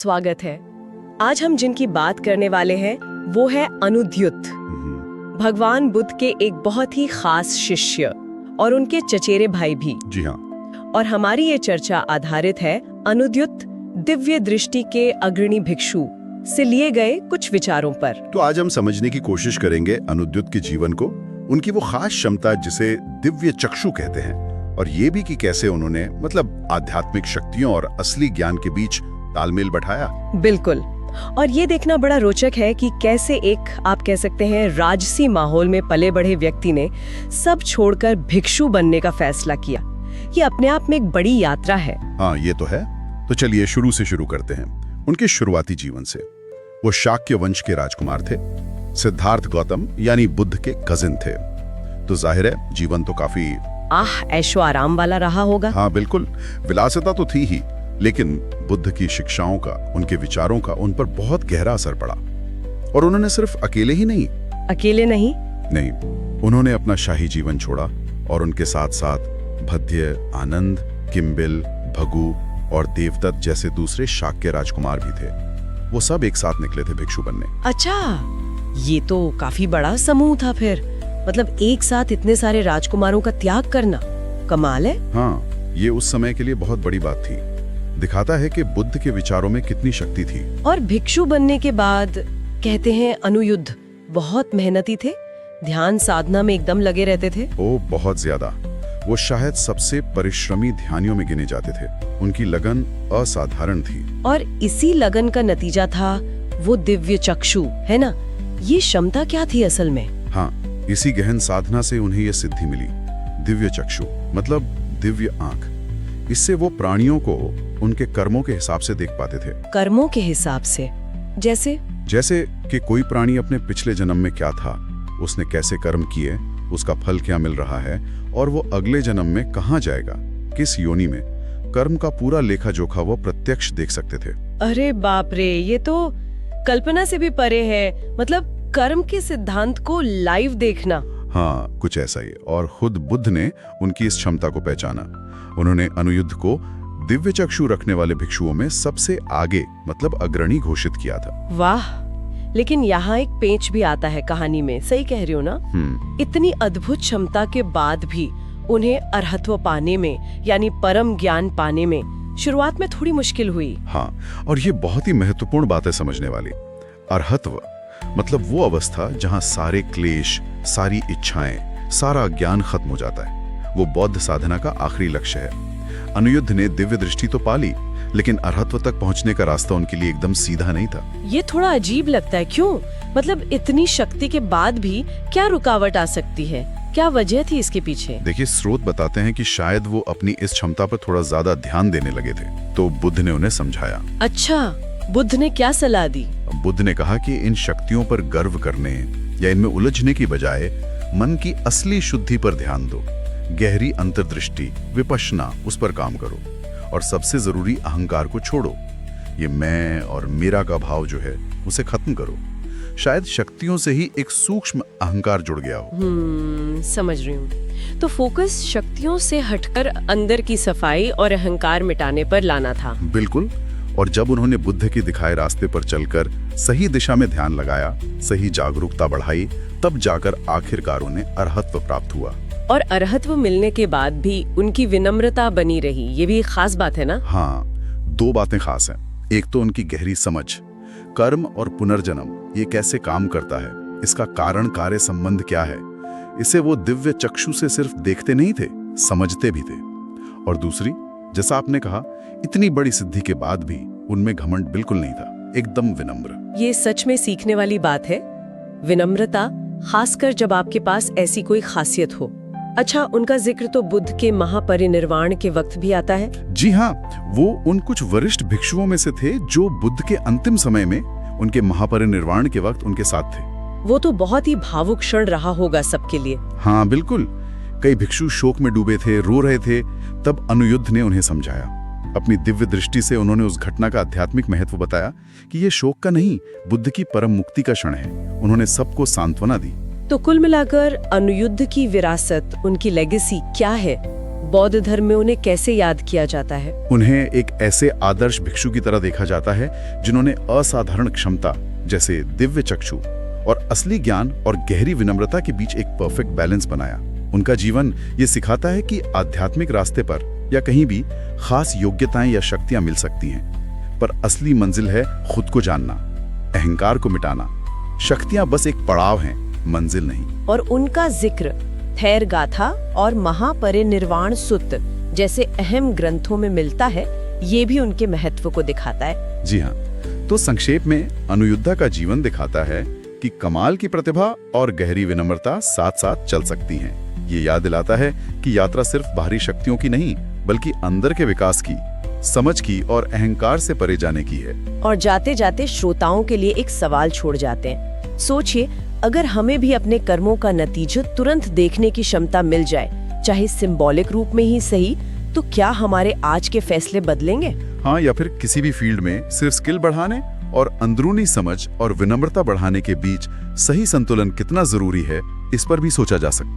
स्वागत है। आज हम जिनकी बात करने वाले हैं वो है अनुद्युत, भगवान बुद्ध के एक बहुत ही खास शिष्य और उनके चचेरे भाई भी। जी हाँ। और हमारी ये चर्चा आधारित है अनुद्युत दिव्य दृष्टि के अग्रणी भिक्षु से लिए गए कुछ विचारों पर। तो आज हम समझने की कोशिश करेंगे अनुद्युत के जीवन को, उनकी वो खास क्षमता जिसे दिव्य चक्षु कहते हैं, और ये भी कि कैसे उन्होंने आध्यात्मिक शक्तियों और असली ज्ञान के बीच तालमेल बैठाया। बिल्कुल। और ये देखना बड़ा रोचक है कि कैसे एक, आप कह सकते हैं, राजसी माहौल में पले बढ़े व्यक्ति ने सब छोड़कर भिक्षु बनने का फैसला किया। ये अपने आप में एक बड़ी यात्रा है। हाँ, ये तो है। तो चलिए शुरू से शुरू करते हैं, उनके शुरुआती जीवन से। वो शाक्य वंश के राजकुमार थे, सिद्धार्थ गौतम यानी बुद्ध के कजिन थे। तो जाहिर है जीवन तो काफी ऐशो आराम वाला रहा होगा। हाँ बिल्कुल, विलासिता तो थी ही, लेकिन बुद्ध की शिक्षाओं का, उनके विचारों का उन पर बहुत गहरा असर पड़ा। और उन्होंने सिर्फ अकेले नहीं, उन्होंने अपना शाही जीवन छोड़ा और उनके साथ साथ भद्य, आनंद, किम्बिल, भगु और देवदत्त जैसे दूसरे शाक्य राजकुमार भी थे। वो सब एक साथ निकले थे भिक्षु बनने। अच्छा, ये तो काफी बड़ा समूह था फिर। एक साथ इतने सारे राजकुमारों का त्याग करना कमाल है। हाँ, ये उस समय के लिए बहुत बड़ी बात थी। दिखाता है कि बुद्ध के विचारों में कितनी शक्ति थी। और भिक्षु बनने के बाद कहते हैं अनुयुद्ध बहुत मेहनती थे, ध्यान साधना में एकदम लगे रहते थे। बहुत ज्यादा। वो शायद सबसे परिश्रमी ध्यानियों में गिने जाते थे। उनकी लगन असाधारण थी। और इसी लगन का नतीजा था वो दिव्य चक्षु, है ना? ये क्षमता क्या थी असल में? हाँ, इसी गहन साधना से उन्हें ये सिद्धि मिली। दिव्य चक्षु मतलब दिव्य आंख। इससे वो प्राणियों को उनके कर्मों के हिसाब से देख पाते थे। कर्मों के हिसाब से? जैसे कि कोई प्राणी अपने पिछले जन्म में क्या था, उसने कैसे कर्म किए, उसका फल क्या मिल रहा है, और वो अगले जन्म में कहाँ जाएगा, किस योनि में। कर्म का पूरा लेखा जोखा वो प्रत्यक्ष देख सकते थे। अरे बाप रे, ये तो कल्पना से भी परे है। कर्म के सिद्धांत को लाइव देखना। हाँ, कुछ ऐसा ही। और खुद बुद्ध ने उनकी इस क्षमता को पहचाना। उन्होंने अनुयुद्ध को दिव्य चक्षु रखने वाले भिक्षुओं में सबसे आगे अग्रणी घोषित किया था। वाह, लेकिन यहाँ एक पेंच भी आता है कहानी में। सही कह रही हो ना? इतनी अद्भुत क्षमता के बाद भी उन्हें अरहत्व पाने में, यानी परम ज्ञान पाने में शुरुआत में थोड़ी मुश्किल हुई। हाँ, और ये बहुत ही महत्वपूर्ण बात है समझने वाली। अरहत्व वो अवस्था जहाँ सारे क्लेश, सारी इच्छाएं, सारा ज्ञान खत्म हो जाता है। वो बौद्ध साधना का आखिरी लक्ष्य है। अनुयुद्ध ने दिव्य दृष्टि तो पा ली, लेकिन अरहत्व तक पहुंचने का रास्ता उनके लिए एकदम सीधा नहीं था। ये थोड़ा अजीब लगता है। क्यों? इतनी शक्ति के बाद भी क्या रुकावट आ सकती है? क्या वजह थी इसके पीछे? देखिए, स्रोत बताते हैं कि शायद वो अपनी इस क्षमता पर थोड़ा ज्यादा ध्यान देने लगे थे, तो बुद्ध ने उन्हें समझाया। अच्छा, बुद्ध ने क्या सलाह दी? बुद्ध ने कहा कि इन शक्तियों पर गर्व करने या इनमें उलझने की बजाय मन की असली शुद्धि पर ध्यान दो। गहरी अंतर्दृष्टि, विपश्यना, उस पर काम करो। और सबसे जरूरी अहंकार को छोड़ो। ये मैं और मेरा का भाव जो है उसे खत्म करो। शायद शक्तियों से ही एक सूक्ष्म अहंकार जुड़ गया हो। समझ रही हूँ। तो फोकस शक्तियों से हटकर अंदर की सफाई और अहंकार मिटाने पर लाना था। बिल्कुल। और जब उन्होंने बुद्ध के दिखाए रास्ते पर चलकर सही दिशा में ध्यान लगाया, सही जागरूकता बढ़ाई, तब जाकर आखिरकार उन्हें अरहत्व प्राप्त हुआ। और अरहत्व मिलने के बाद भी उनकी विनम्रता बनी रही। ये भी एक खास बात है ना? हाँ, दो बातें खास हैं। एक तो उनकी गहरी समझ, कर्म और पुनर्जन्म ये कैसे काम करता है, इसका कारण कार्य संबंध क्या है, इसे वो दिव्य चक्षु से सिर्फ देखते नहीं थे, समझते भी थे। और दूसरी, जैसा आपने कहा, इतनी बड़ी सिद्धि के बाद भी उनमें घमंड बिल्कुल नहीं था, एकदम विनम्र। ये सच में सीखने वाली बात है, विनम्रता, खासकर जब आपके पास ऐसी कोई खासियत हो। अच्छा, उनका जिक्र तो बुद्ध के महापरिनिर्वाण के वक्त भी आता है। जी हाँ, वो उन कुछ वरिष्ठ भिक्षुओं में से थे जो बुद्ध के अंतिम समय में, उनके महापरिनिर्वाण के वक्त उनके साथ थे। वो तो बहुत ही भावुक क्षण रहा होगा सबके लिए। हाँ बिल्कुल। कई भिक्षु शोक में डूबे थे, रो रहे थे। तब अनुयुद्ध ने उन्हें समझाया। अपनी दिव्य दृष्टि से उन्होंने उस घटना का आध्यात्मिक महत्व बताया कि ये शोक का नहीं, बुद्ध की परम मुक्ति का क्षण है। उन्होंने सबको सांत्वना दी। तो कुल मिलाकर अनुयुद्ध की विरासत, उनकी लेगेसी क्या है? बौद्ध धर्म में उन्हें कैसे याद किया जाता है? उन्हें एक ऐसे आदर्श भिक्षु की तरह देखा जाता है जिन्होंने असाधारण क्षमता जैसे दिव्य चक्षु और असली ज्ञान और गहरी विनम्रता के बीच एक परफेक्ट बैलेंस बनाया। उनका जीवन ये सिखाता है कि आध्यात्मिक रास्ते पर या कहीं भी खास योग्यताएं या शक्तियां मिल सकती हैं, पर असली मंजिल है खुद को जानना, अहंकार को मिटाना। शक्तियां बस एक पड़ाव हैं, मंजिल नहीं। और उनका जिक्र थैर गाथा और महापरिनिर्वाण सुत्त जैसे अहम ग्रंथों में मिलता है, ये भी उनके महत्व को दिखाता है। जी हाँ, तो संक्षेप में अनिरुद्धा का जीवन दिखाता है कि कमाल की प्रतिभा और गहरी विनम्रता साथ साथ चल सकती हैं। ये याद दिलाता है कि यात्रा सिर्फ बाहरी शक्तियों की नहीं, बल्कि अंदर के विकास की, समझ की और अहंकार से परे जाने की है। और जाते जाते श्रोताओं के लिए एक सवाल छोड़ जाते हैं। सोचिए, अगर हमें भी अपने कर्मों का नतीजा तुरंत देखने की क्षमता मिल जाए, चाहे सिंबॉलिक रूप में ही सही, तो क्या हमारे आज के फैसले बदलेंगे? हाँ, या फिर किसी भी फील्ड में सिर्फ स्किल बढ़ाने और अंदरूनी समझ और विनम्रता बढ़ाने के बीच सही संतुलन कितना जरूरी है, इस पर भी सोचा जा सकता है।